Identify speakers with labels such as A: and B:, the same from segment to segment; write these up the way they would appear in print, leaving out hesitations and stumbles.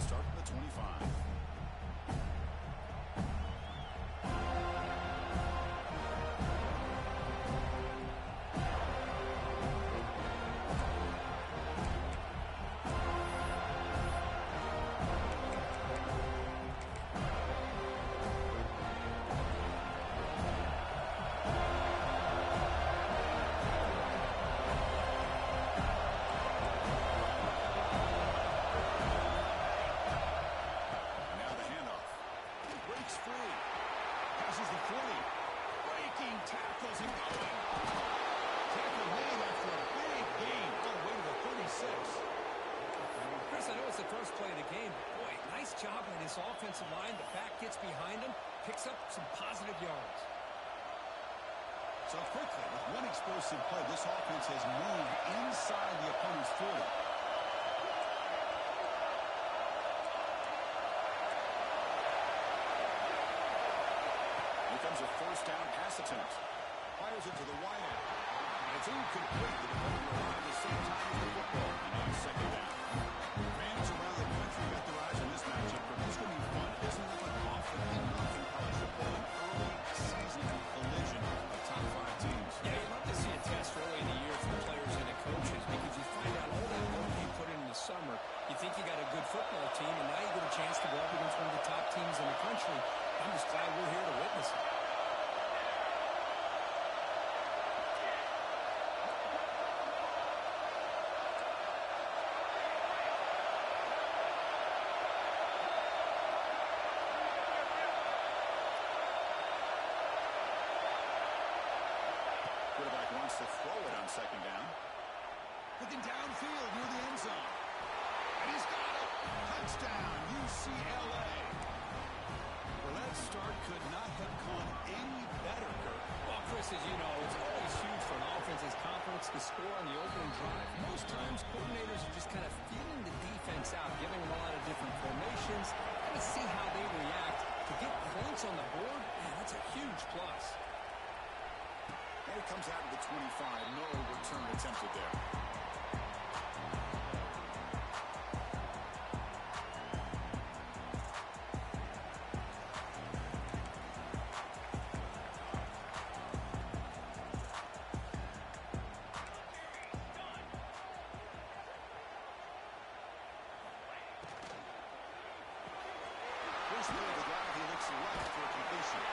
A: Start at the 25.
B: Offensive line, the back gets behind him, picks up some positive yards.
A: So quickly, with one explosive play, this offense has moved inside the opponent's 40. Here comes a first down pass attempt. Fires it to the wide end. And it's incomplete. The defender arrived at the same time as the football. And now second down. Fans around the country got their eyes on this matchup. It's going to be fun. Isn't nothing often enough in college football, an early season collision of top 5 teams.
B: Yeah, you'd love to see a test early in the year for players and the coaches because you find out all that work you put in the summer. You think you got a good football team, and now you get a chance to go up against one of the top teams in the country. I'm just glad we're here to witness it.
A: To throw it on second down. Looking downfield near the end zone. And he's got it. Touchdown, UCLA. Well, that start could not have gone any better, Kirk.
B: Well, Chris, as you know, it's always huge for an offense's confidence to score on the opening drive. Most times, coordinators are just kind of feeling the defense out, giving them a lot of different formations, and to see how they react. To get points on the board, man, that's a huge plus.
A: And it comes out of the 25. No return attempted there. This way of the drive, he looks left for a completion.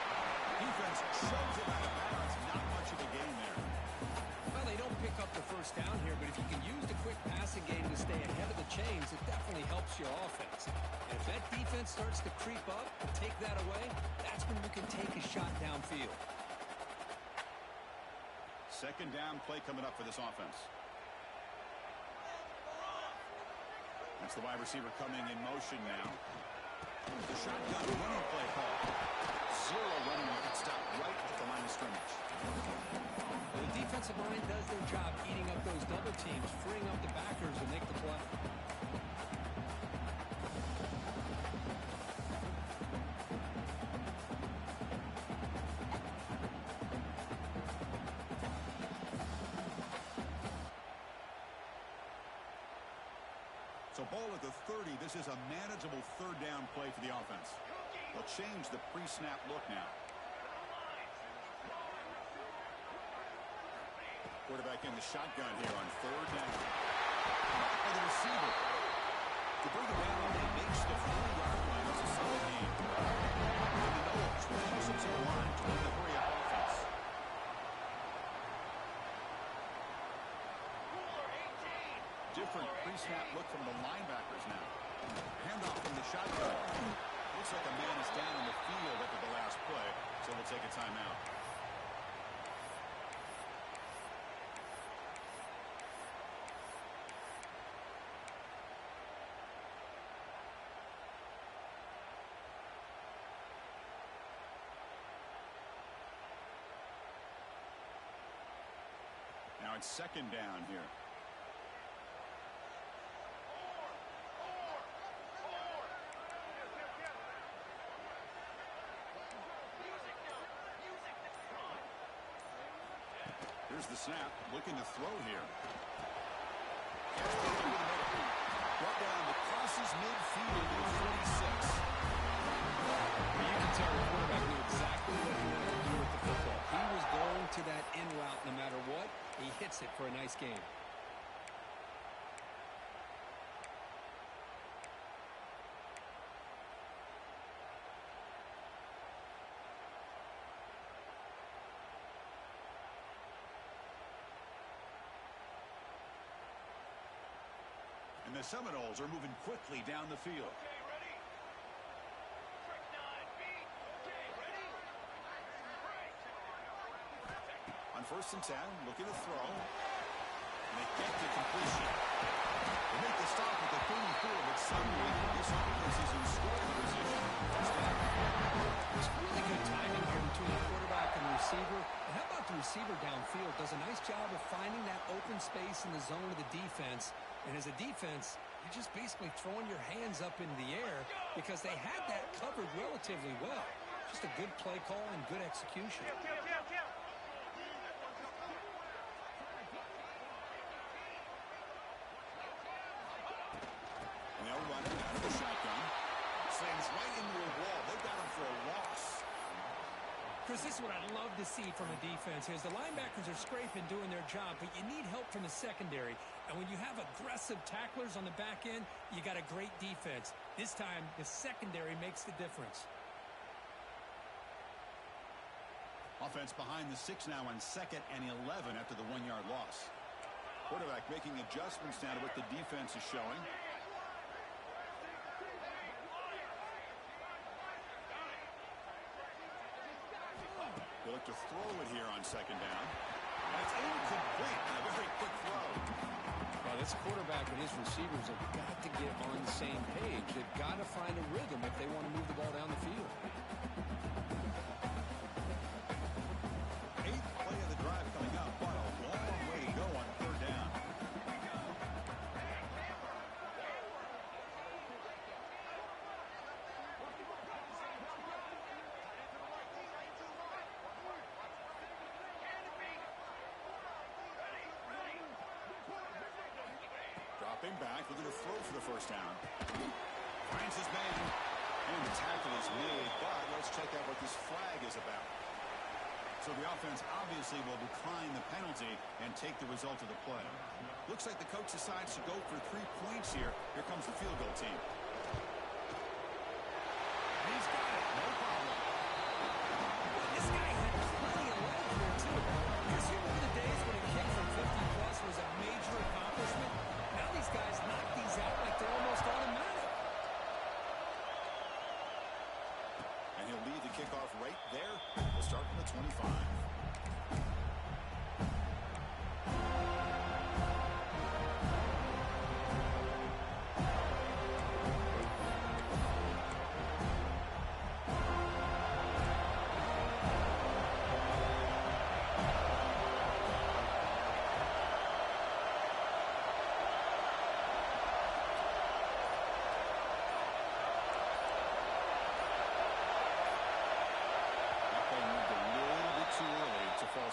A: Defense shoves it out of bounds. Not much of a gain there.
B: Well, they don't pick up the first down here, but if you can use the quick passing game to stay ahead of the chains, it definitely helps your offense. And if that defense starts to creep up and take that away, that's when you can take a shot downfield.
A: Second down play coming up for this offense. That's the wide receiver coming in motion now. The shotgun running play call. Zero running room stop right at the line of scrimmage.
B: Well, the defensive line does their job eating up those double teams, freeing up the backers to make the play.
A: So ball at the 30. This is a manageable third down play for the offense. They'll change the pre-snap look now. Quarterback in the shotgun here on third down. By the receiver. To bring it down, he makes the 40-yard line. It's a solid game. And the Knowles crosses the line to win the hurry-up offense. Different pre-snap look from the linebackers now. Handoff from the shotgun. Looks like a man is down in the field after the last play, so we'll take a timeout. Now it's second down here. Here's the snap, looking to throw here. Right brought down that crosses midfield at 46.
B: Well, you can tell the quarterback knew exactly what he wanted to do with the football. He was going to that in route no matter what. He hits it for a nice game.
A: And the Seminoles are moving quickly down the field. On 1st and 10, looking to throw. And they get to completion. They make the stop at the 34, but suddenly this offense is in scoring position.
B: It's really good timing here between the quarterback and the receiver. And how about the receiver downfield? Does a nice job of finding that open space in the zone of the defense. And as a defense, you're just basically throwing your hands up into the air because they had that covered relatively well. Just a good play call and good execution.
A: And they'll run it out of the shotgun. Slams right into a wall. They've got him for a loss.
B: Chris, this is what I love to see from a defense is the linebackers are scraping, doing their job, but you need help from the secondary. And when you have aggressive tacklers on the back end, you got a great defense. This time, the secondary makes the difference.
A: Offense behind the 6 now on 2nd and 11 after the 1-yard loss. Quarterback making adjustments now to what the defense is showing. They look to throw it here on 2nd down. That's incomplete and a very quick throw.
B: Well, this quarterback and his receivers have got to get on the same page. They've got to find a rhythm if they want to move the ball down the field.
A: 8th play of the drive coming up, but a long way to go on 3rd down. Dropping back, looking to throw for the 1st down. Finds his man, and the tackle is made, but let's check out what this flag is about. So the offense obviously will decline the penalty and take the result of the play. Looks like the coach decides to go for 3 points here. Here comes the field goal team. And he's got it, no problem.
B: This guy had plenty of leg here, too. Because you remember the days when a kick from 50-plus was a major accomplishment? Now these guys knock these out like they're almost automatic.
A: And he'll lead the kickoff right there. We'll start from the 25.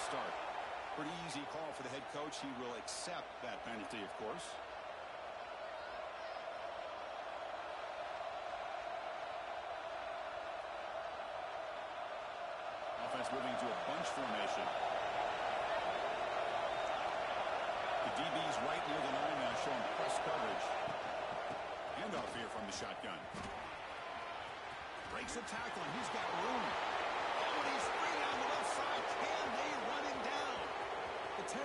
A: Start. Pretty easy call for the head coach. He will accept that penalty, of course. Offense moving to a bunch formation. The DB's right near the line now showing press coverage. Handoff here from the shotgun. Breaks a tackle and he's got room. Oh, and he's free down the left side. Can they run him down? The 10.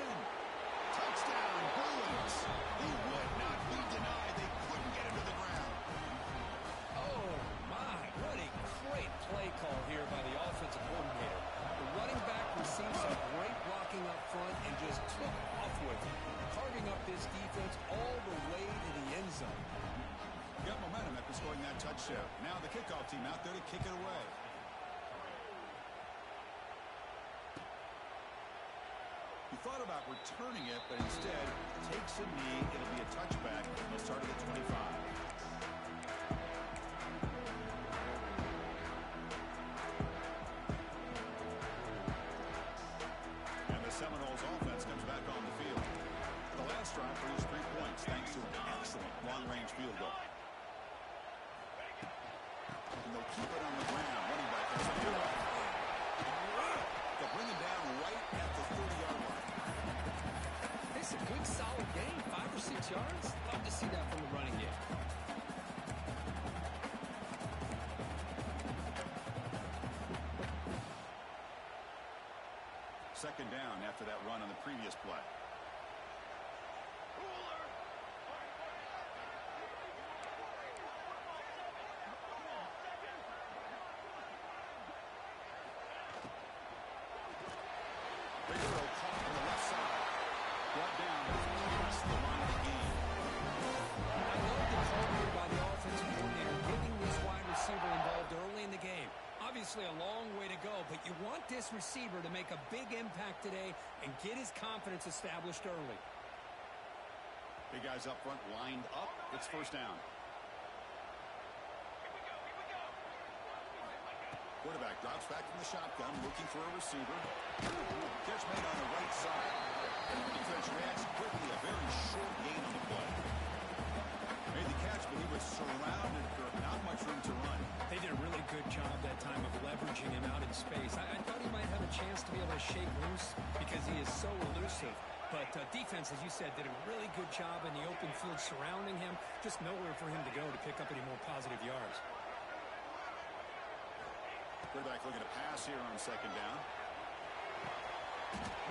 A: Touchdown, Bruins. He would not be denied. They couldn't get him to the ground.
B: Oh, my. What a great play call here by the offensive coordinator. The running back received some great blocking up front and just took off with it, carving up this defense all the way to the end zone.
A: Got momentum after scoring that touchdown. Now the kickoff team out there to kick it away. He thought about returning it, but instead takes a knee. It'll be a touchback. He'll start at the 25. And the Seminoles offense comes back on the field. The last last drive produced 3 points thanks to an excellent long-range field goal. And they'll keep it on the ground. Running back has to do it. They'll bring him down right at the 30-yard line.
B: It's a good, solid game. 5 or 6 yards. Love to see that from the running game.
A: Second down after that run on the previous play.
B: A long way to go, but you want this receiver to make a big impact today and get his confidence established early.
A: Big guys up front lined up. It's first down. Quarterback drops back from the shotgun, looking for a receiver. Catch made on the right side. Defense reacts quickly. A very short gain on the play. Made the catch, but he was surrounded for not much room to run.
B: They did a really good job that time of leveraging him out in space. I thought he might have a chance to be able to shake loose because he is so elusive. But defense, as you said, did a really good job in the open field surrounding him. Just nowhere for him to go to pick up any more positive yards.
A: Quarterback looking to pass here on second down.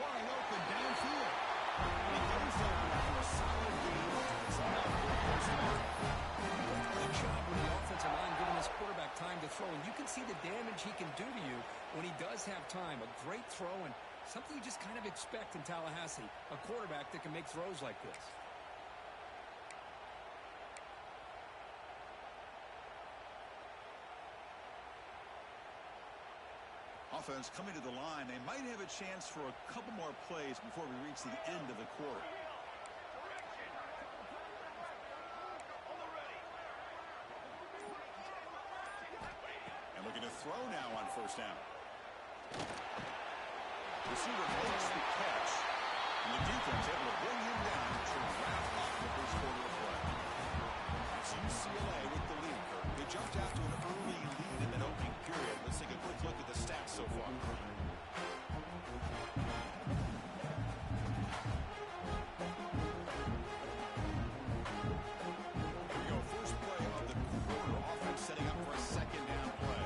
A: Wide open downfield. He goes there for a solid game.
B: Good job with the offensive line giving this quarterback time to throw. And you can see the damage he can do to you when he does have time. A great throw and something you just kind of expect in Tallahassee. A quarterback that can make throws like this.
A: Offense coming to the line. They might have a chance for a couple more plays before we reach the end of the quarter. And looking to throw now on first down. Receiver makes the catch, and the defense able to bring him down to wrap up the first quarter of play. It's UCLA with the lead. They jumped out to an early lead in that opening period. Let's take a quick look at the stats so far. Here we go. First play of the quarter. Offense setting up for a second down play.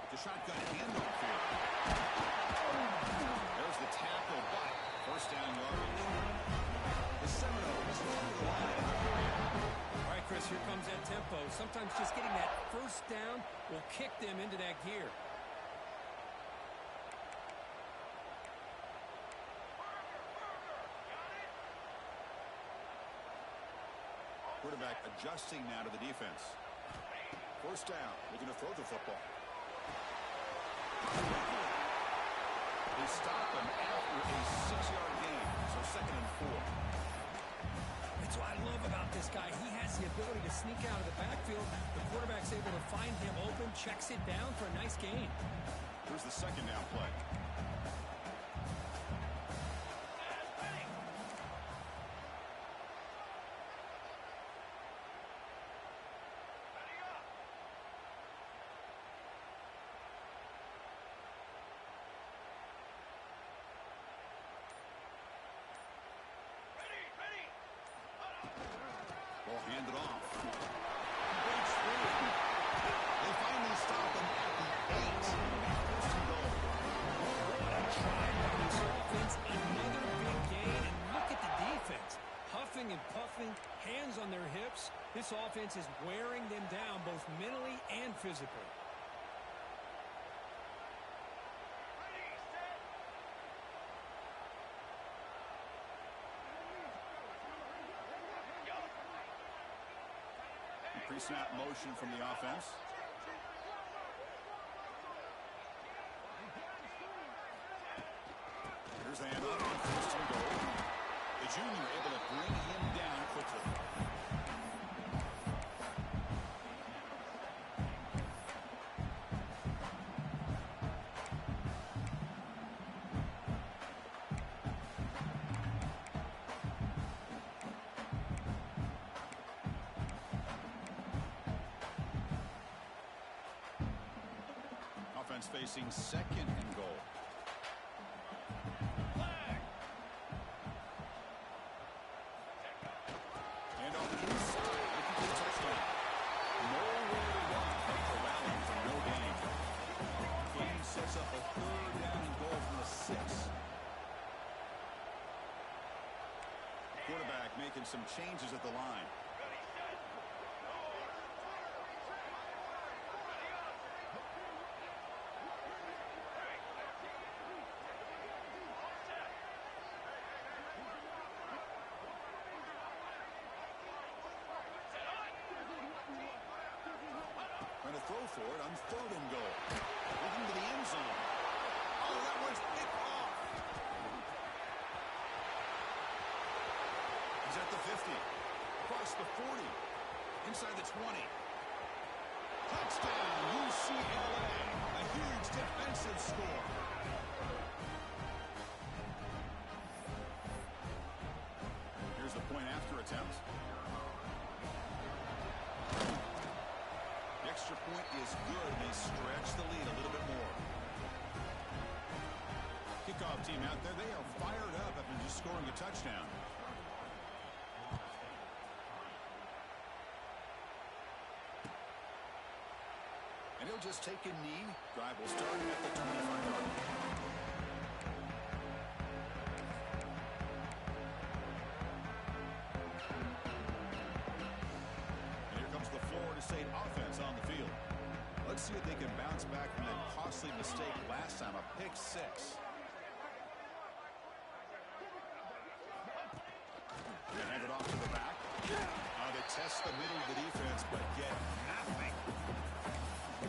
A: The shotgun handoff here. There's the tackle, but first down yardage. The Seminoles on the line in the period.
B: All right, Chris, here comes that tempo. Sometimes just getting that first down will kick them into that gear.
A: Quarterback adjusting now to the defense. First down, looking to throw the football. They stop him after a 6-yard gain, so second and 4.
B: That's what I love about this guy. He has the ability to sneak out of the backfield. The quarterback's able to find him open, checks it down for a nice gain.
A: Here's the second down play. Ball handed off. Breaks through. They finally stop him at the 8. First and goal.
B: What a try by this offense. Another big gain. And look at the defense. Huffing and puffing, hands on their hips. This offense is wearing them down both mentally and physically.
A: Pre-snap motion from the offense. Here's the handoff on first and goal. The junior able to bring him down quickly. offense facing second and goal. And on the inside, looking for a touchdown. Nowhere to run after rallying for no gain. Game sets up a third down and goal from the 6. Quarterback making some changes at the line. Trying to throw for it on third and goal. Looking to the end zone. Oh, that one's picked off. He's at the 50. Across the 40. Inside the 20. Touchdown, UCLA. A huge defensive score. Here's the point after attempt. The extra point is good. They stretch the lead a little bit more. Kickoff team out there. They are fired up after just scoring a touchdown. And he'll just take a knee. Drive will start at the 25-yard line. Florida State offense on the field. Let's see if they can bounce back from that costly mistake last time, a pick 6. They hand it off to the back. They test the middle of the defense, but get nothing.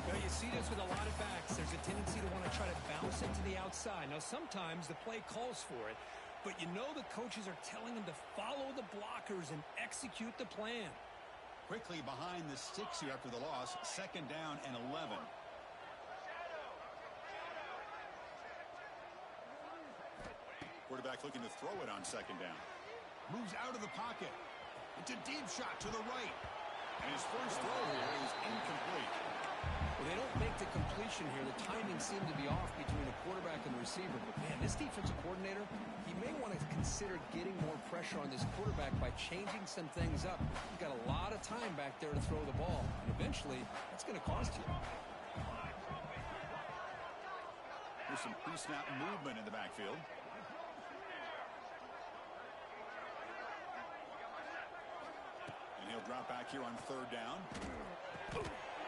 B: Well, you see this with a lot of backs. There's a tendency to want to try to bounce it to the outside. Now, sometimes the play calls for it, but you know the coaches are telling them to follow the blockers and execute the plan.
A: Quickly behind the sticks here after the loss. Second down and 11. Quarterback looking to throw it on second down. Moves out of the pocket. It's a deep shot to the right. And his first throw here is incomplete.
B: Well, they don't make the completion here. The timing seemed to be off between the quarterback and the receiver. But, man, this defensive coordinator, he may want to consider getting more pressure on this quarterback by changing some things up. You've got a lot of time back there to throw the ball. And eventually, that's going to cost you.
A: There's some pre-snap movement in the backfield. And he'll drop back here on third down.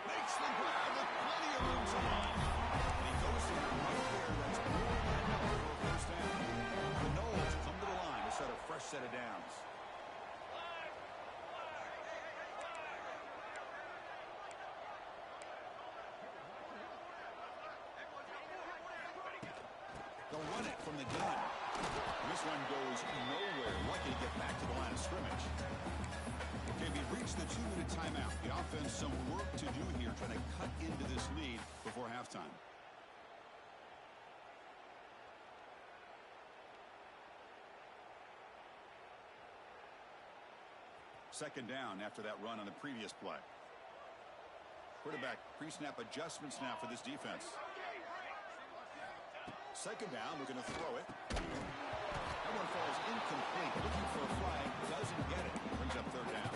A: Makes the grab with plenty of room to run. And he goes to him right there. That's more than enough for a first down. The Knowles come to the line to set a fresh set of downs. They'll run it from the gun. This one goes nowhere. Lucky to get back to the line of scrimmage. Okay, we've reached the 2-minute timeout. The offense some work to do here, trying to cut into this lead before halftime. Second down after that run on the previous play. Quarterback pre-snap adjustments now for this defense. Second down, we're going to throw it. That one falls incomplete. Looking for a flag, doesn't get it. Brings up third down.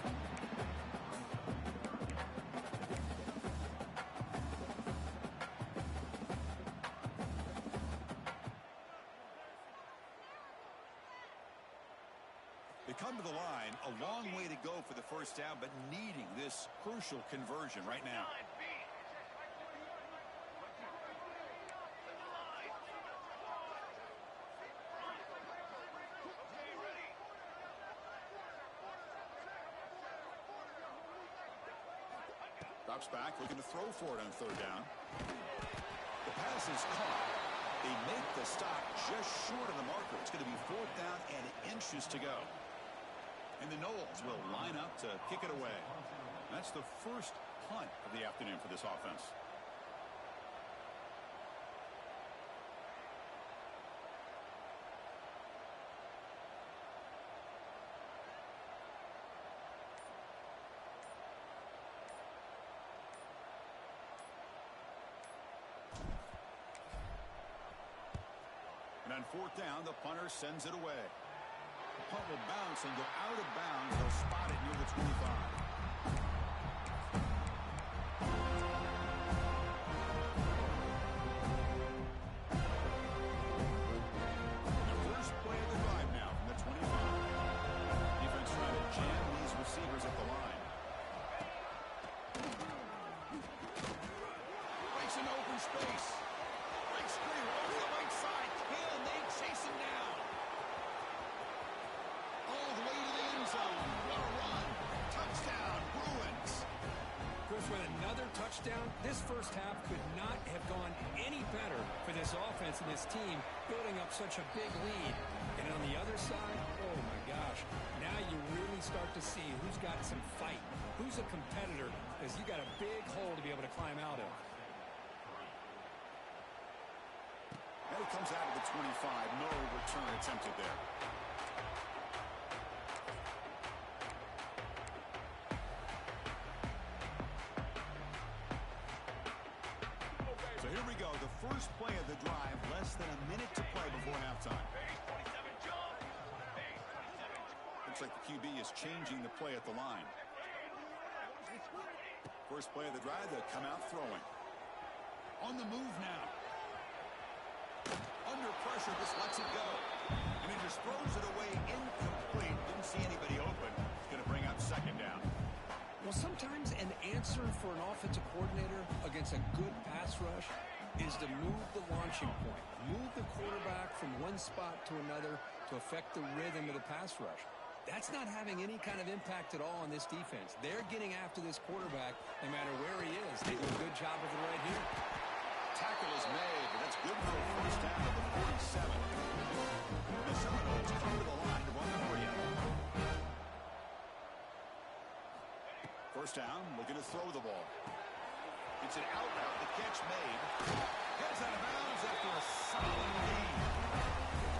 A: They come to the line, a long way to go for the first down, but needing this crucial conversion right now. Drops back, looking to throw for it on third down. The pass is caught. They make the stop just short of the marker. It's going to be fourth down and inches to go. And the Knowles will line up to kick it away. That's the first punt of the afternoon for this offense. And on fourth down, the punter sends it away. The punt will bounce and go out of bounds. They'll spot it near the 25.
B: This first half could not have gone any better for this offense and this team, building up such a big lead. And on the other side, oh my gosh, now you really start to see who's got some fight, who's a competitor, because you got a big hole to be able to climb out of.
A: And it comes out of the 25. No return attempted there. So here we go, the first play of the drive, less than a minute to play before halftime. Looks like the QB is changing the play at the line. First play of the drive, they'll come out throwing. On the move now. Under pressure, just lets it go. And he just throws it away incomplete. Didn't see anybody open. It's going to bring up second down.
B: Well, sometimes an answer for an offensive coordinator against a good pass rush is to move the launching point, move the quarterback from one spot to another to affect the rhythm of the pass rush. That's not having any kind of impact at all on this defense. They're getting after this quarterback no matter where he is. They do a good job of it right here.
A: Tackle is made, but that's good for a first down at the 47. The Seminoles come to the line to run the 3 out. First down, looking to throw the ball. It's an out route, the catch made. Gets out of bounds after a solid gain.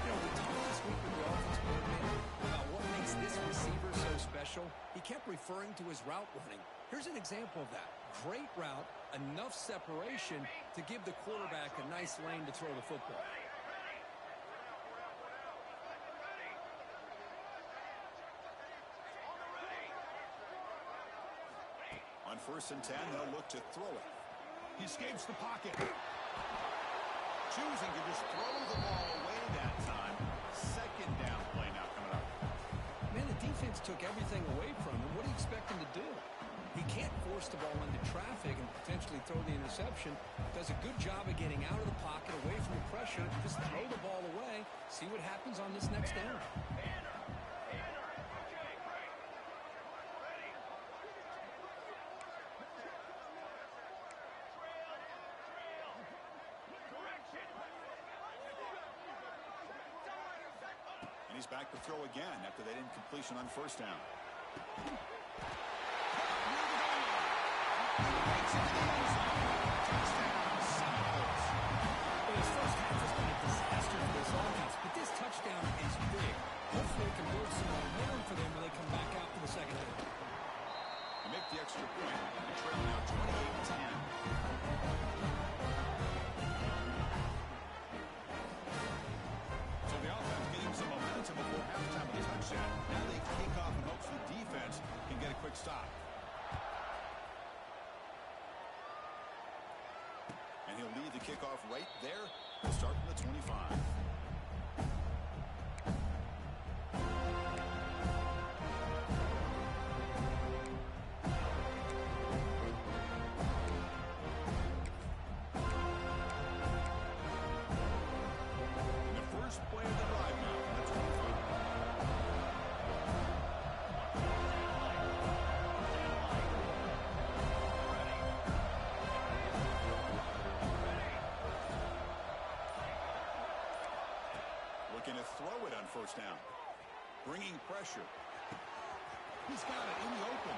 B: You know, we talked this week with the offensive coordinator about what makes this receiver so special. He kept referring to his route running. Here's an example of that. Great route, enough separation to give the quarterback a nice lane to throw the football.
A: On 1st and 10, they'll look to throw it. He escapes the pocket. Choosing to just throw the ball away that time. Second down play now coming up.
B: Man, the defense took everything away from him. What do you expect him to do? He can't force the ball into traffic and potentially throw the interception. Does a good job of getting out of the pocket, away from the pressure. Just throw the ball away. See what happens on this next down.
A: And he's back to throw again after that incompletion on first down.
B: Well, his first half has been a disaster for this offense, but this touchdown is big. Hopefully it can build some momentum for them when they come back out for the second half.
A: They make the extra point. They're trailing now 28-10. So the offense getting some momentum before halftime with a touchdown. Now they kick off in hopes the defense can get a quick stop. And he'll lead the kickoff right there. He'll start from the 25. Looking to throw it on first down. Bringing pressure. He's got it in the open.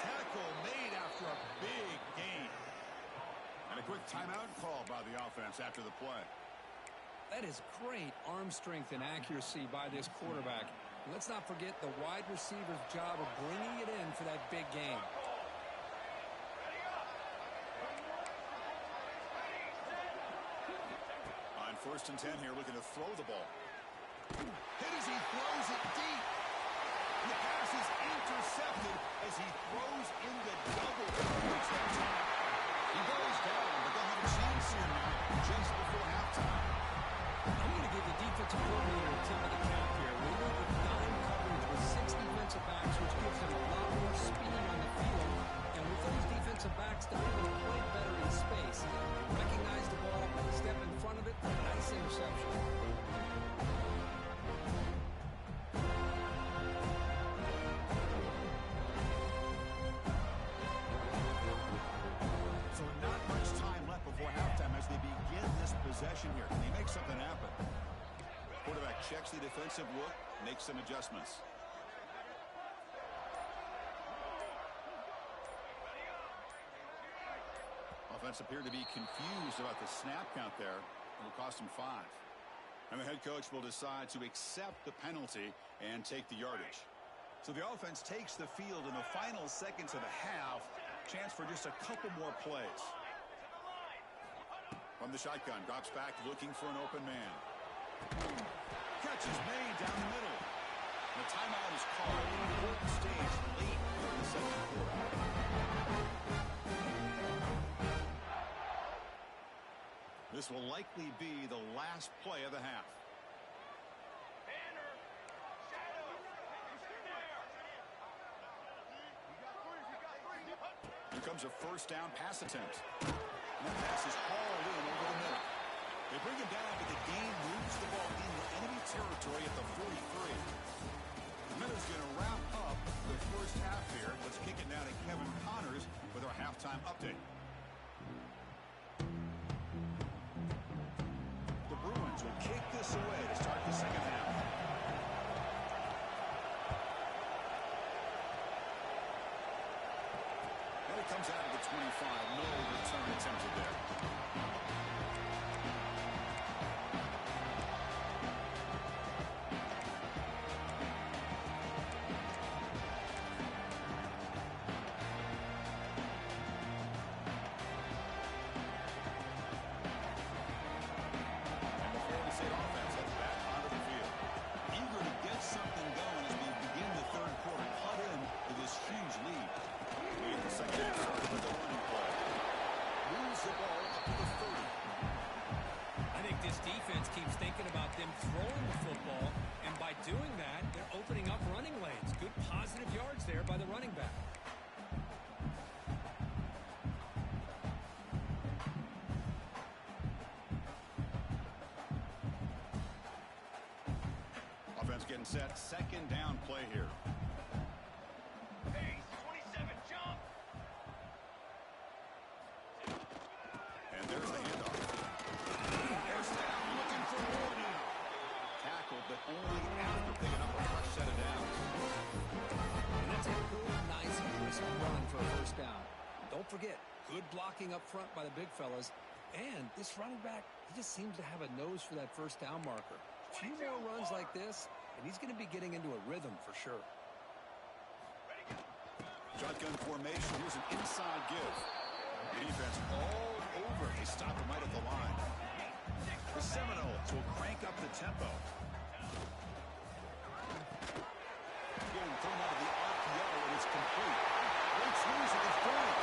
A: Tackle made after a big gain. And a quick timeout call by the offense after the play.
B: That is great arm strength and accuracy by this quarterback. Let's not forget the wide receiver's job of bringing it in for that big game.
A: first and 10 here, looking to throw the ball. Hit as he throws it deep. The pass is intercepted as he throws into double coverage that time. He goes down, but they'll have a chance here now just before halftime.
B: I'm going to give the defensive coordinator a tip of the cap here. We went with dime coverage with 6 defensive backs, which gives them a lot more speed on the field. And with those defensive backs, they're able to play better in space. Recognize the ball, step in front of it, nice interception.
A: So not much time left before halftime as they begin this possession here. Can they make something happen? Quarterback checks the defensive look, makes some adjustments. Offense appeared to be confused about the snap count there. It will cost him 5. And the head coach will decide to accept the penalty and take the yardage. So the offense takes the field in the final seconds of the half. Chance for just a couple more plays. From the shotgun, drops back looking for an open man. Catch is made down the middle. The timeout is called at an important stage late in the second quarter. This will likely be the last play of the half. Here comes a first down pass attempt. And the pass is hauled in over the middle. They bring him down, but the game moves the ball into enemy territory at the 43. The Miners going to wrap up the first half here. Let's kick it now to Kevin Connors with our halftime update. The Bruins will kick this away to start the second half. And it comes out of the 25. No return attempted there. Getting set, second down play here.
C: Hey, 27, jump!
A: And there's the handoff. There's down, looking for more now. Tackled, but only after picking up a fresh set of downs.
B: And that's a good, nice, crisp run for a first down. Don't forget, good blocking up front by the big fellas. And this running back, he just seems to have a nose for that first down marker. A few more runs like this, and he's going to be getting into a rhythm for sure.
A: Shotgun formation. Here's an inside give. The defense all over. They stop him right at the line. The Seminoles will crank up the tempo. Getting thrown out of the RPO, and it's complete. Great swings at the 30.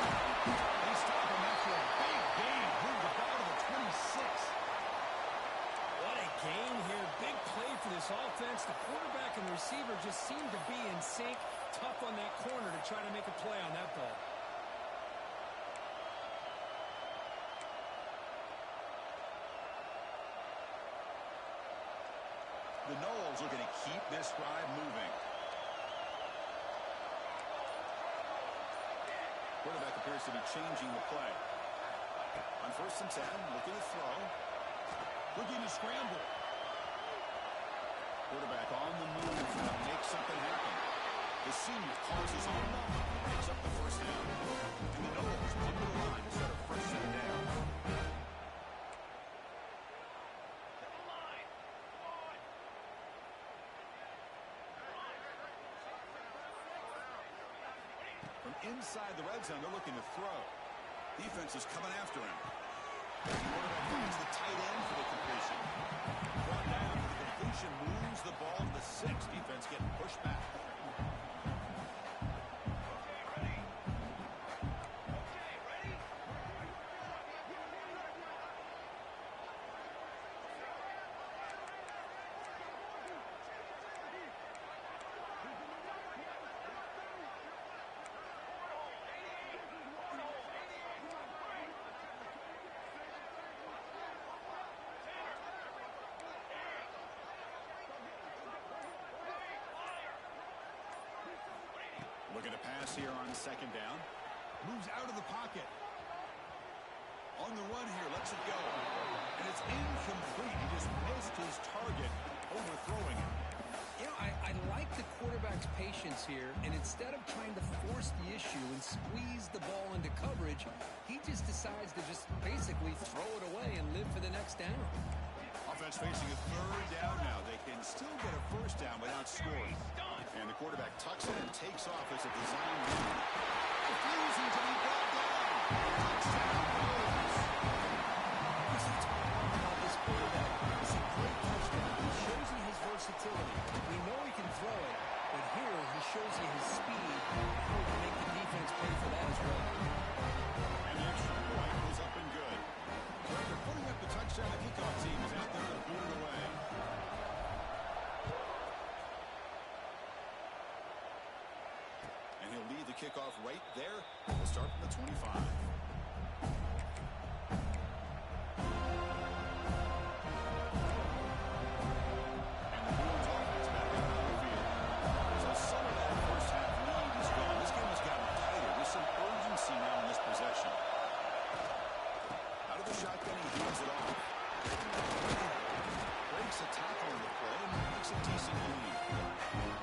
A: They stop him after a big gain. Move the ball to the 26.
B: What a game here. Big play for this offense. The quarterback and receiver just seem to be in sync. Tough on that corner to try to make a play on that ball.
A: The Noles are going to keep this drive moving. Quarterback appears to be changing the play. On first and 10, looking to throw. Looking to scramble. Quarterback on the move to make something happen. The senior calls his own number, picks up the first down. And the Noles come to the line to start a fresh set of downs. From inside the red zone, they're looking to throw. Defense is coming after him. Quarterback finds the tight end for the completion. Brought down, the completion moves the ball to the 6. Defense getting pushed back. Looking to pass here on second down. Moves out of the pocket. On the run here, lets it go. And it's incomplete. He just missed his target, overthrowing it.
B: You know, I like the quarterback's patience here, and instead of trying to force the issue and squeeze the ball into coverage, he just decides to just basically throw it away and live for the next down.
A: Offense facing a third down now. They can still get a first down without scoring. And the quarterback tucks it and takes off as a design move. Refusing to be brought down. Touchdown Bills.
B: That's what I love about this quarterback. It's a great touchdown. He shows you his versatility. We know he can throw it, but here he shows you his speed. How he can make the defense pay for that as well.
A: And the extra point was up and good. So after putting up the touchdown, the kickoff team is out there to boot it away. And he'll lead the kickoff right there. We'll start from the 25.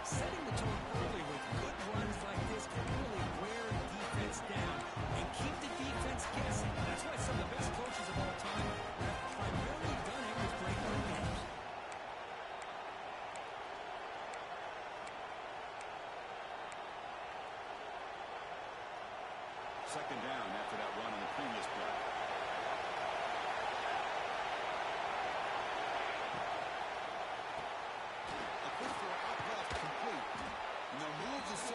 B: Setting the tone early with good runs like this can really wear a defense down and keep the defense guessing. That's why some of the best coaches of all time have primarily done it with great run games.
A: Second down after that run on the previous play.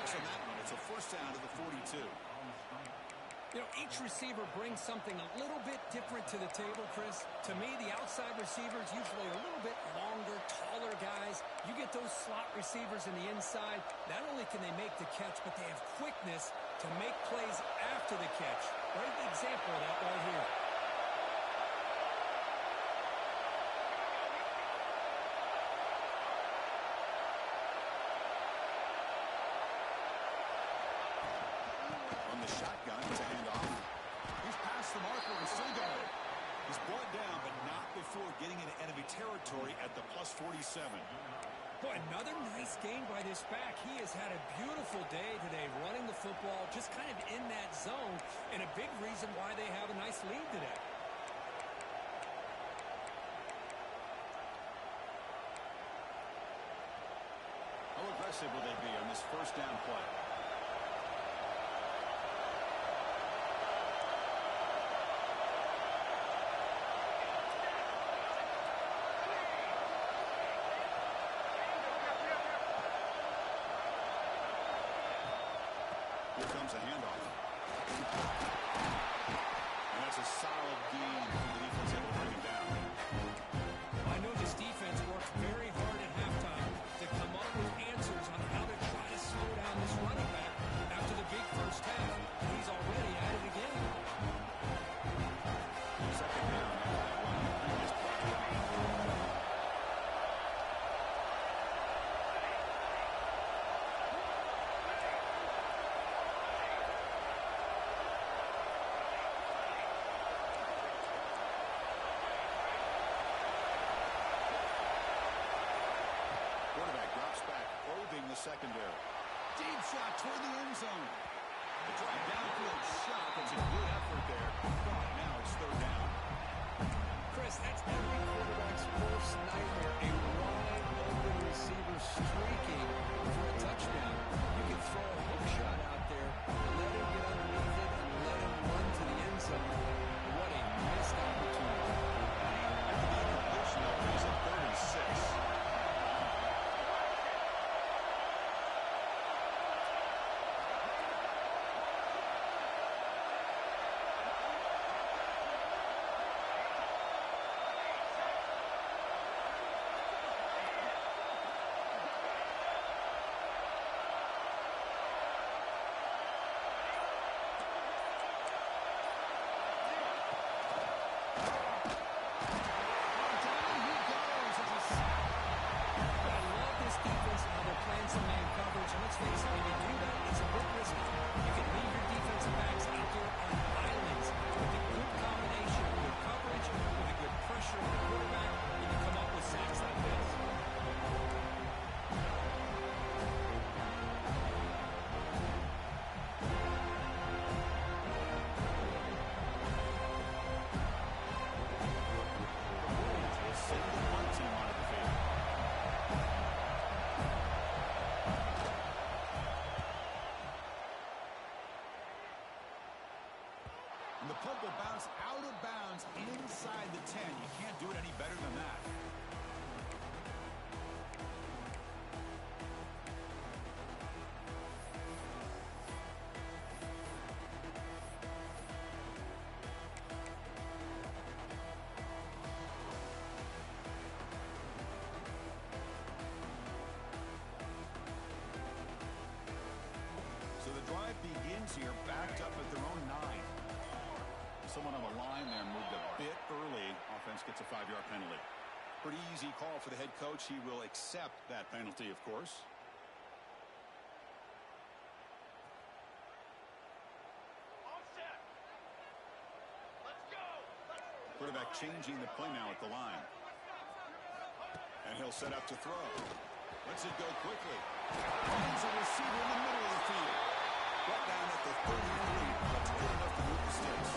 A: On that one, it's a first down to the 42.
B: You know, each receiver brings something a little bit different to the table, Chris. To me, the outside receivers usually are a little bit longer, taller guys. You get those slot receivers in the inside. Not only can they make the catch, but they have quickness to make plays after the catch. Right example of that right here.
A: Shotgun to hand off. He's past the marker and still going. He's brought down, but not before getting into enemy territory at the plus 47.
B: Boy, another nice game by this back. He has had a beautiful day today running the football, just kind of in that zone, and a big reason why they have a nice lead today.
A: How aggressive will they be on this first down play? Here comes a handoff. And that's a solid gain from the defense able to bring him down.
B: I know this defense worked very hard at halftime to come up with answers on how to try to slow down this running back after the big first half. He's already at it again.
A: Second down after that one on the previous play. Secondary. Deep shot toward the end zone. The drive downfield shot. That's a good effort there. But now it's third down.
B: Chris, that's every quarterback's worst nightmare. A wide open receiver streaking for a touchdown. You can throw a hook shot out there, let him get underneath it, and let him run to the end zone. What a missed opportunity. Down he goes. It's a sack. I love this defense and how they're playing some man coverage. And let's face it, when you do that, it's a bit risky. You can leave your defensive backs out there on islands. With a good combination of good coverage, with a good pressure on the quarterback, you can come up with sacks like this.
A: And the puck will bounce out of bounds inside the 10. You can't do it any better than that. So the drive begins here, backed up at their own 9. Someone on the line there moved a bit early. Offense gets a 5-yard penalty. Pretty easy call for the head coach. He will accept that penalty, of course. Quarterback changing the play now at the line. And he'll set up to throw. Lets it go quickly. Finds a receiver in the middle of the field. Brought down at the 30-yard lead. That's good enough to move the sticks.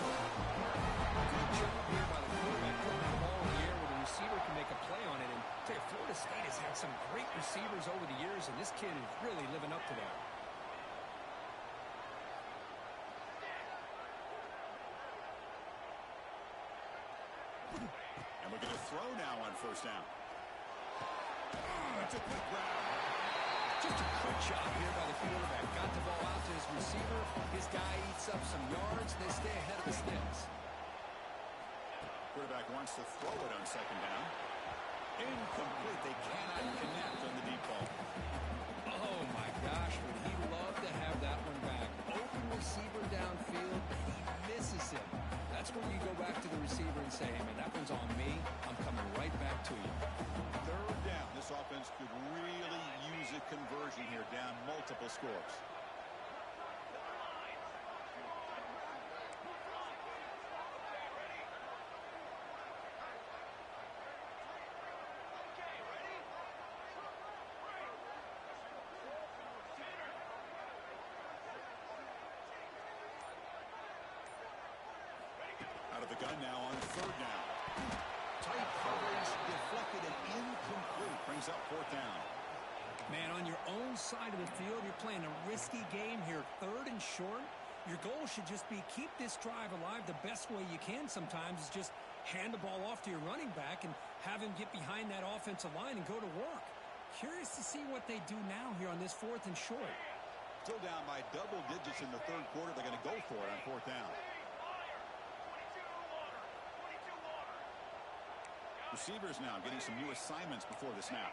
B: Good job here by the quarterback putting the ball in the air where the receiver can make a play on it. And I tell you, Florida State has had some great receivers over the years, and this kid is really living up to that.
A: And we're going to throw now on first down. That's a quick grab.
B: Just a quick job here by the quarterback. Got the ball out to his receiver. His guy eats up some yards. They stay ahead of the sticks.
A: Quarterback wants to throw it on second down. Incomplete. They cannot connect on the deep ball.
B: Oh, my gosh. Would he love to have that one back. Open receiver downfield, and he misses him. That's where you go back to the receiver and say, hey, man, that one's on me. I'm coming right back to you.
A: Third down. This offense could really use a conversion here, down multiple scores. Out of the gun now on third down. Tight coverage, deflected and incomplete. Brings up fourth down.
B: Man, on your own side of the field, you're playing a risky game here. Third and short. Your goal should just be keep this drive alive the best way you can sometimes is just hand the ball off to your running back and have him get behind that offensive line and go to work. Curious to see what they do now here on this fourth and short.
A: Still down by double digits in the third quarter. They're going to go for it on fourth down. Receivers now getting some new assignments before the snap.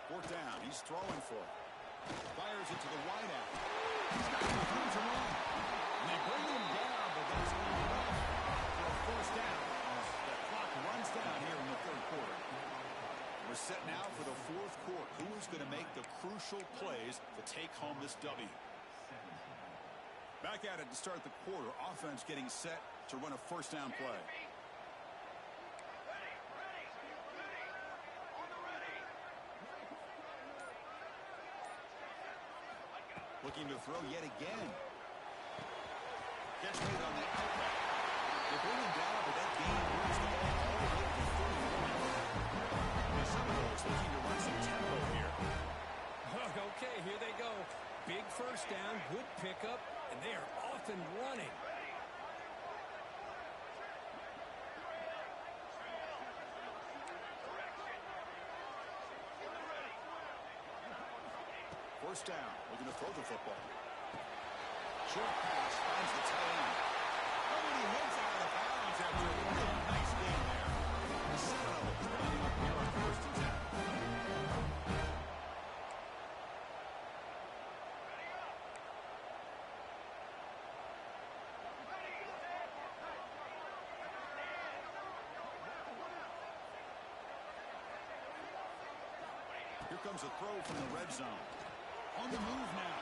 A: Fourth down. He's throwing for it. Fires it to the wideout. He's got the room to run. And they bring him down, but that's not enough for a first down. The clock runs down here in the third quarter. We're set now for the fourth quarter. Who is going to make the crucial plays to take home this W? Back at it to start the quarter. Offense getting set to run a first down play. Looking to throw yet again. Catch made on the outlet. They bring him down, but that game moves the ball all the way to the 31. The Seminoles looking to run some tempo here.
B: Okay, here they go. Big first down, good pickup, and they are off and running.
A: First down, looking to throw the football. Short pass finds the tight end. Oh, and he heads out of bounds after a really nice game there. The Seminoles lining up here on first and 10. comes a throw from the red zone. On the move now.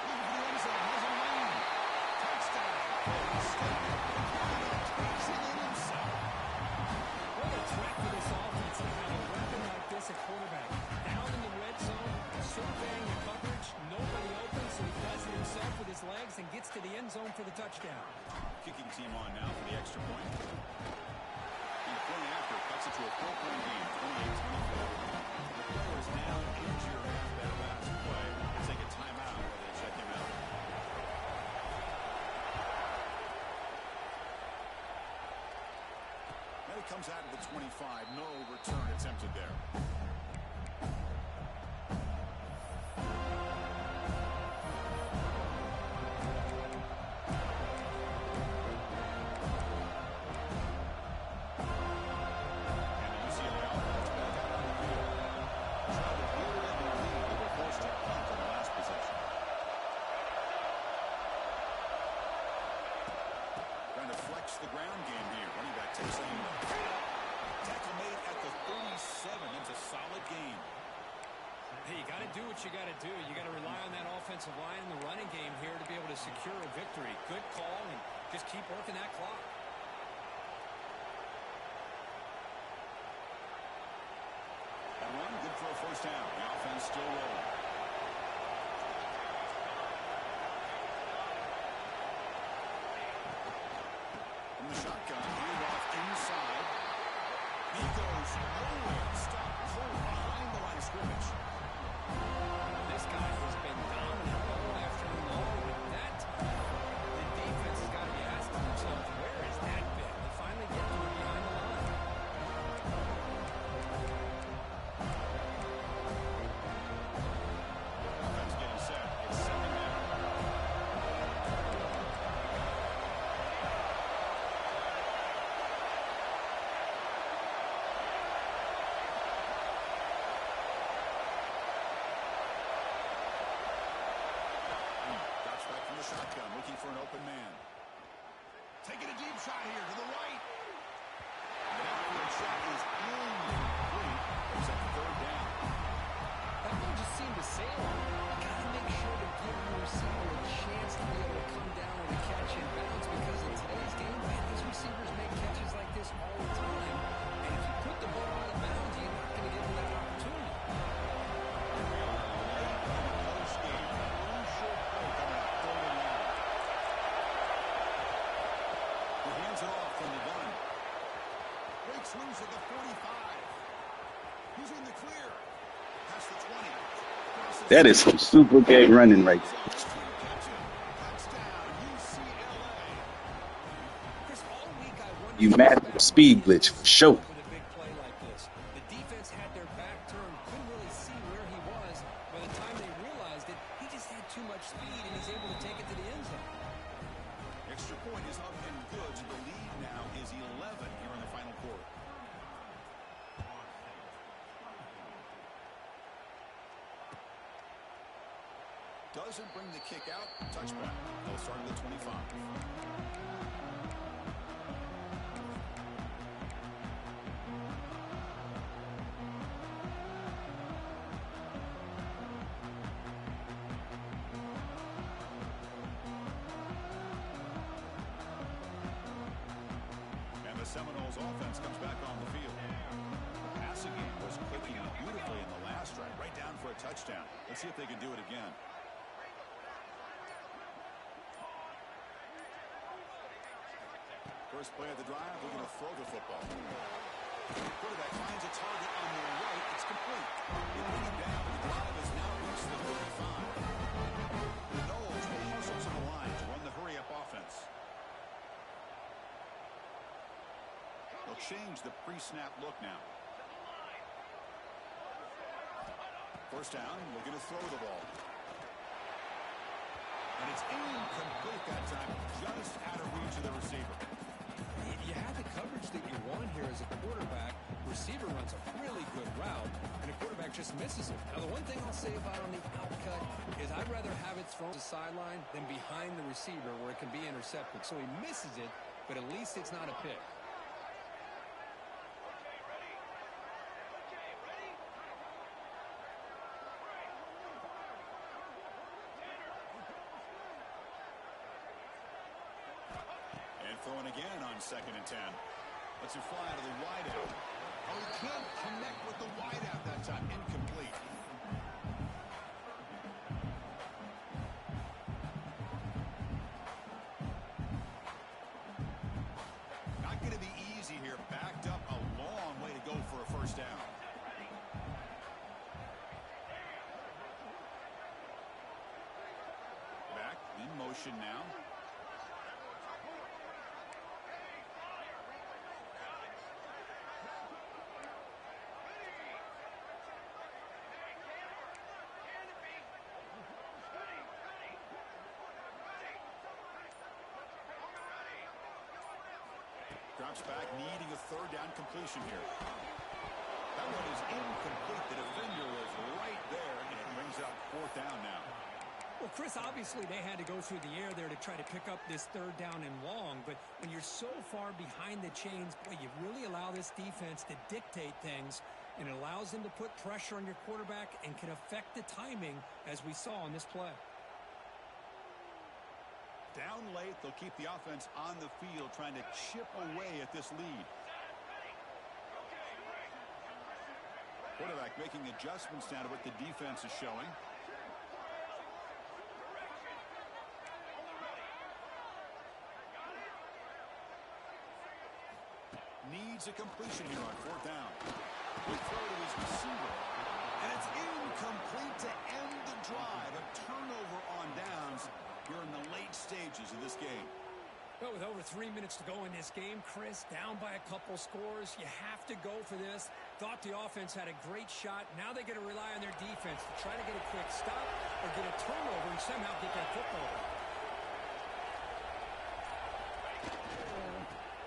A: Looking for the end zone. Has a lane. Touchdown. Takes it in himself.
B: What a threat for this offense to have a weapon like this at quarterback. Down in the red zone, surveying the coverage. Nobody open, so he does it himself with his legs and gets to the end zone for the touchdown.
A: Kicking team on now for the extra point. And point after cuts it to a 4-point lead, 28-24. The player is now injured after that last play. They take a timeout while they check him out. Now he comes out of the 25. No return attempted there. The ground game here. Running back takes aim. Tackle made at the 37. That's a solid game.
B: Hey, you got to do what you got to do. You got to rely on that offensive line in the running game here to be able to secure a victory. Good call, and just keep working that clock.
A: That run, good for a first down. The offense still rolling. From the shotgun, hand off inside. He goes nowhere. Stop cold behind the line of scrimmage.
B: This guy has been dominant all afternoon long. With that, the defense has got to be asking themselves, where has that been? They finally get to it behind the line.
A: Offense getting set. It's second down. Shotgun, looking for an open man. Taking a deep shot here to the right. The outfield shot is incomplete. It's a third down.
B: That ball just seemed to sail on. Got to make sure to give the receiver a chance to be able to come down with a catch and bounce, because in today's game, man, these receivers make catches like this all the time. And if you put the ball out of bounds, you're not going to get that opportunity.
A: Here we are late in the post game. Crucial play coming up. He hands it off from the gun. Breaks loose at the 45. He's in the clear. Past the 20.
C: That is some super gay running right there.
A: Touchdown, UCLA.
B: Chris, all week I wondered
C: You mad at the speed glitch for sure.
B: with a big play like this. The defense had their back turned, couldn't really see where he was. By the time they realized it, he just had too much speed, and he's able to take it to the end zone.
A: Extra point is up and good. The lead now is 11 here in the final quarter. Doesn't bring the kick out. Touchback. They'll start at the 25. And the Seminoles offense comes back on the field. The passing game was clicking beautifully in the last drive, right down for a touchdown. Let's see if they can do it again. First play of the drive, they're going to throw the football. Quarterback finds a target on the right. It's complete. They bring him down. The drive has now reached the 35. The Noles will hustle to the line to run the hurry-up offense. They'll change the pre-snap look now. First down, we're going to throw the ball. And it's incomplete that time, just out of reach of the receiver.
B: You have the coverage that you want here as a quarterback. Receiver runs a really good route, and a quarterback just misses it. Now, the one thing I'll say about on the outcut is I'd rather have it thrown to the sideline than behind the receiver where it can be intercepted. So he misses it, but at least it's not a pick.
A: Throwing again on 2nd and 10. Lets it fly to the wideout. Oh, he can't connect with the wideout that time. Incomplete. Not going to be easy here. Backed up a long way to go for a first down. Back in motion now. Drops back, needing a 3rd down completion here. That one is incomplete. The defender was right there, and it brings up 4th down now.
B: Well, Chris, obviously they had to go through the air there to try to pick up this 3rd down and long, but when you're so far behind the chains, boy, you really allow this defense to dictate things, and it allows them to put pressure on your quarterback and can affect the timing, as we saw on this play.
A: Down late, they'll keep the offense on the field, trying to chip away at this lead. Quarterback making adjustments now to what the defense is showing. Needs a completion here on 4th down. Quick throw to his receiver. And it's incomplete to end the drive. A turnover on downs here in the late stages of this game.
B: Well, with over 3 minutes to go in this game, Chris, down by a couple scores, you have to go for this. Thought the offense had a great shot. Now they got to rely on their defense to try to get a quick stop or get a turnover and somehow get that football back.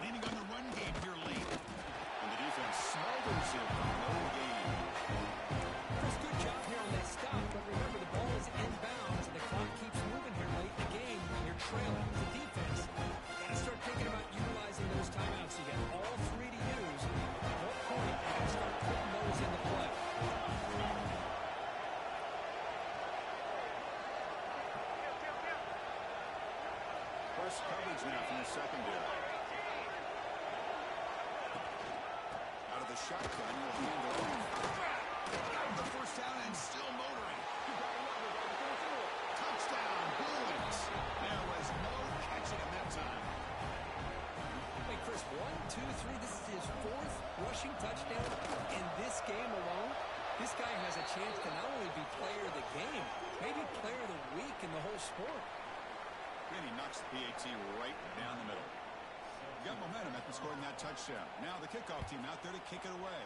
A: Leaning on the run game here late. And the defense smothers him for no gain.
B: Chris, good job here on that stop, but remember the ball is inbounds and the clock keeps moving here late in the game. You're trailing the defense. Got to start thinking about utilizing those timeouts. You got all 3 to use. At what point you got to start putting those into play?
A: First coverage now from the secondary. Out of the shotgun, he'll hand it off. Got the first down and still motoring. Touchdown, Bruins. There was no catching him that time.
B: Hey, Chris, 1, 2, 3. This is his 4th rushing touchdown in this game alone. This guy has a chance to not only be player of the game, maybe player of the week in the whole sport.
A: And he knocks the PAT right down the middle. Got momentum after scoring that touchdown. Now the kickoff team out there to kick it away.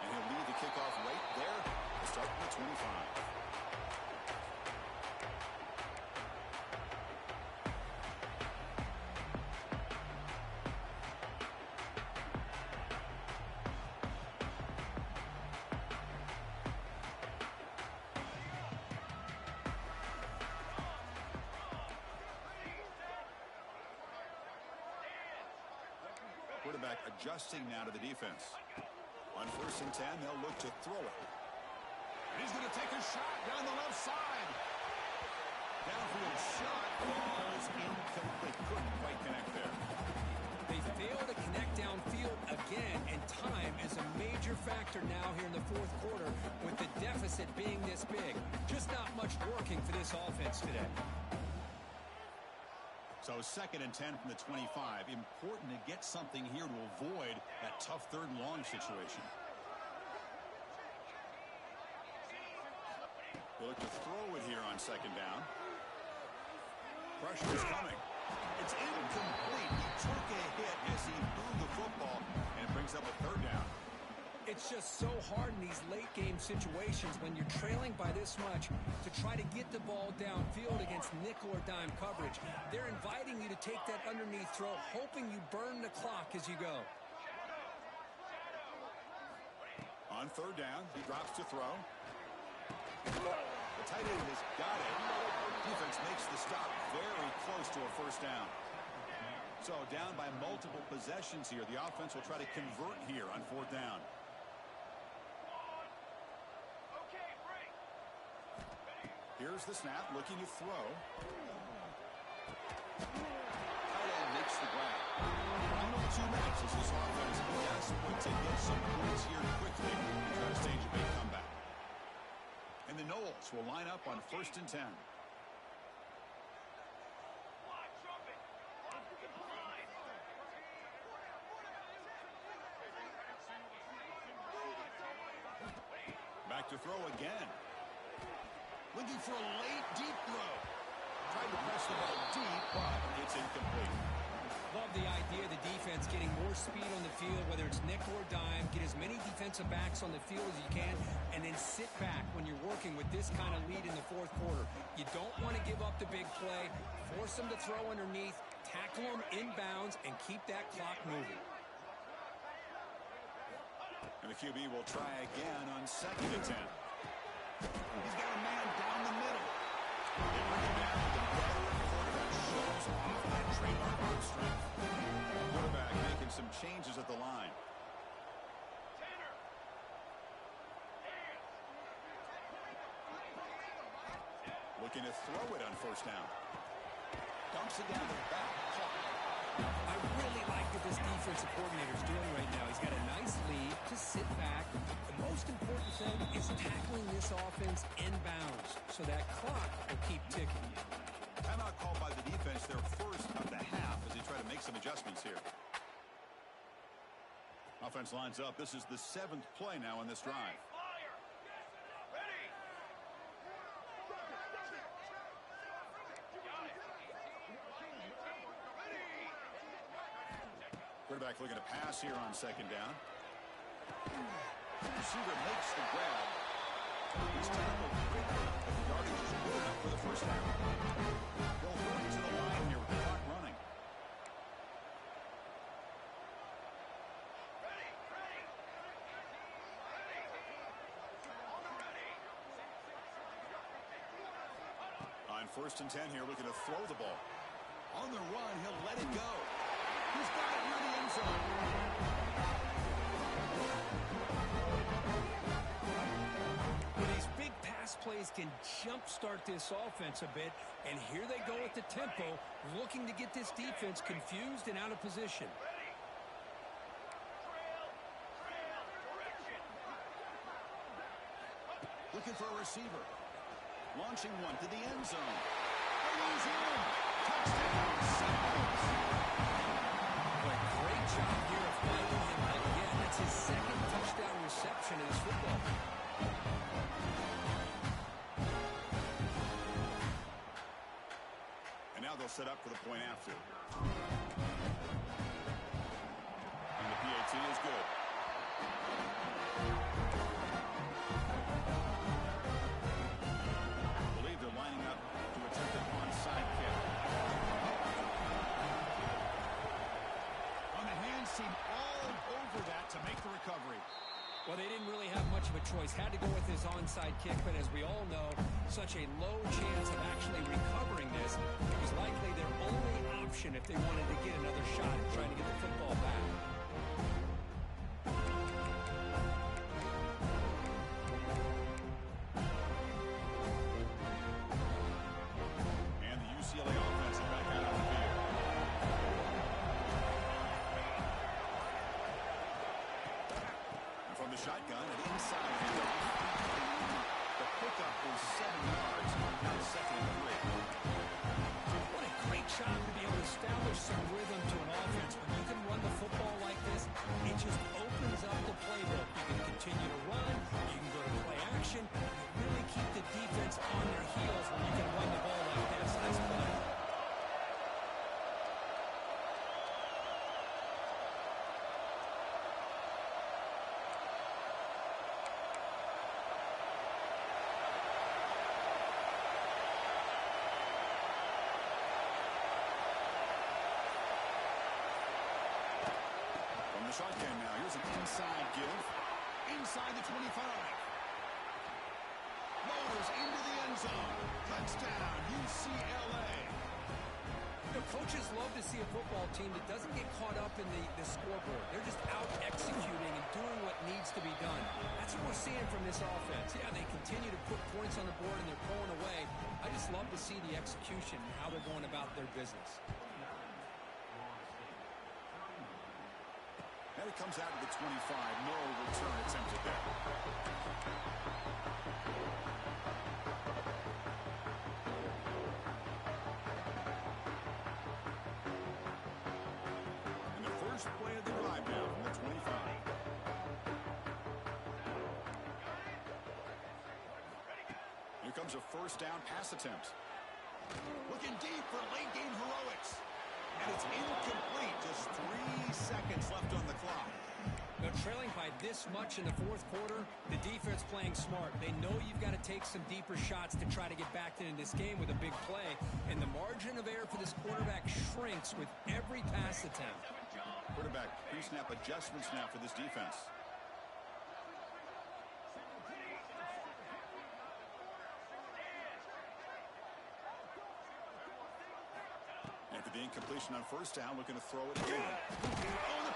A: And he'll lead the kickoff right there to start the 25. Quarterback adjusting now to the defense. On 1st and 10, they'll look to throw it. And he's going to take a shot down the left side. Downfield shot falls incomplete. Couldn't quite connect there.
B: They fail to connect downfield again, and time is a major factor now here in the 4th quarter with the deficit being this big. Just not much working for this offense today.
A: So 2nd and 10 from the 25. Important to get something here to avoid that tough 3rd and long situation. They look to throw it here on 2nd down. Pressure is coming. It's incomplete. He took a hit as he threw the football, and it brings up a 3rd down.
B: It's just so hard in these late-game situations when you're trailing by this much to try to get the ball downfield against nickel or dime coverage. They're inviting you to take that underneath throw, hoping you burn the clock as you go.
A: On 3rd down, he drops to throw. The tight end has got it. Defense makes the stop very close to a 1st down. So down by multiple possessions here. The offense will try to convert here on 4th down. Here's the snap, looking to throw. Tyler makes the grab. Final 2 minutes as this offense desperate to get some points here quickly and try to stage a big comeback. And the Knowles will line up on 1st and 10. Back to throw again. Looking for a late, deep throw. Tried to press the ball deep, but it's incomplete.
B: Love the idea of the defense getting more speed on the field, whether it's nickel or dime. Get as many defensive backs on the field as you can, and then sit back when you're working with this kind of lead in the 4th quarter. You don't want to give up the big play. Force them to throw underneath, tackle them inbounds, and keep that clock moving.
A: And the QB will try again on 2nd and 10. He's got a man down the middle. They bring him down with the veteran quarterback shows off that trademark arm strength. Quarterback making some changes at the line. Looking to throw it on 1st down. Dumps it down the back.
B: I really like what this defensive coordinator is doing right now. He's got a nice lead to sit back. The most important thing is tackling this offense inbounds so that clock will keep ticking.
A: Timeout called by the defense, their 1st of the half, as they try to make some adjustments here. Offense lines up. This is the 7th play now on this drive. Quarterback looking to pass here on 2nd down. Receiver makes the grab. He's tackled quickly, but the yardage is good enough for the 1st down. They'll hurry to the line here with the clock running. On 1st and 10 here, looking to throw the ball. On the run, he'll let it go. He's got it near the end zone.
B: Well, these big pass plays can jumpstart this offense a bit, and here they go at the tempo, looking to get this defense confused and out of position.
A: Looking for a receiver. Launching one to the end zone. And he's in. Touchdown, Sounds.
B: Great job here of finding him again. That's his 2nd touchdown reception in his football.
A: And now they'll set up for the point after. And the PAT is good. I believe they're lining up to attempt an onside kick. On the hands team all over that to make the recovery.
B: Well, they didn't really have much of a choice. Had to go with his onside kick, but as we all know, such a low chance of actually recovering this. It was likely their only option if they wanted to get another shot at trying to get the football back.
A: And the UCLA offense is back out on the field. And from the shotgun and inside the off. The pickup is 7 yards. Now 2nd and 3.
B: What a great job to be able to establish some rhythm to an offense. When you can run the football like this, it just opens up the playbook. You can continue to run, you can go to play action, you really keep the defense on their heels when you can run the ball like this. Nice play.
A: Shotgun now. Here's an inside give. Inside the 25. Motors into the end zone. Touchdown, UCLA.
B: The coaches love to see a football team that doesn't get caught up in the scoreboard. They're just out executing and doing what needs to be done. That's what we're seeing from this offense. Yeah, they can continue to put points on the board and they're pulling away. I just love to see the execution and how they're going about their business.
A: And it comes out to the 25. No return attempted there. And the first play of the drive now from the 25. Here comes a first down pass attempt. Looking deep for late game heroics. And it's incomplete. Just 3 seconds left on the clock.
B: Now, trailing by this much in the fourth quarter, the defense playing smart. They know you've got to take some deeper shots to try to get back into this game with a big play. And the margin of error for this quarterback shrinks with every pass attempt.
A: Quarterback pre-snap adjustments now for this defense. After the incompletion on first down, looking to throw it again. Oh, the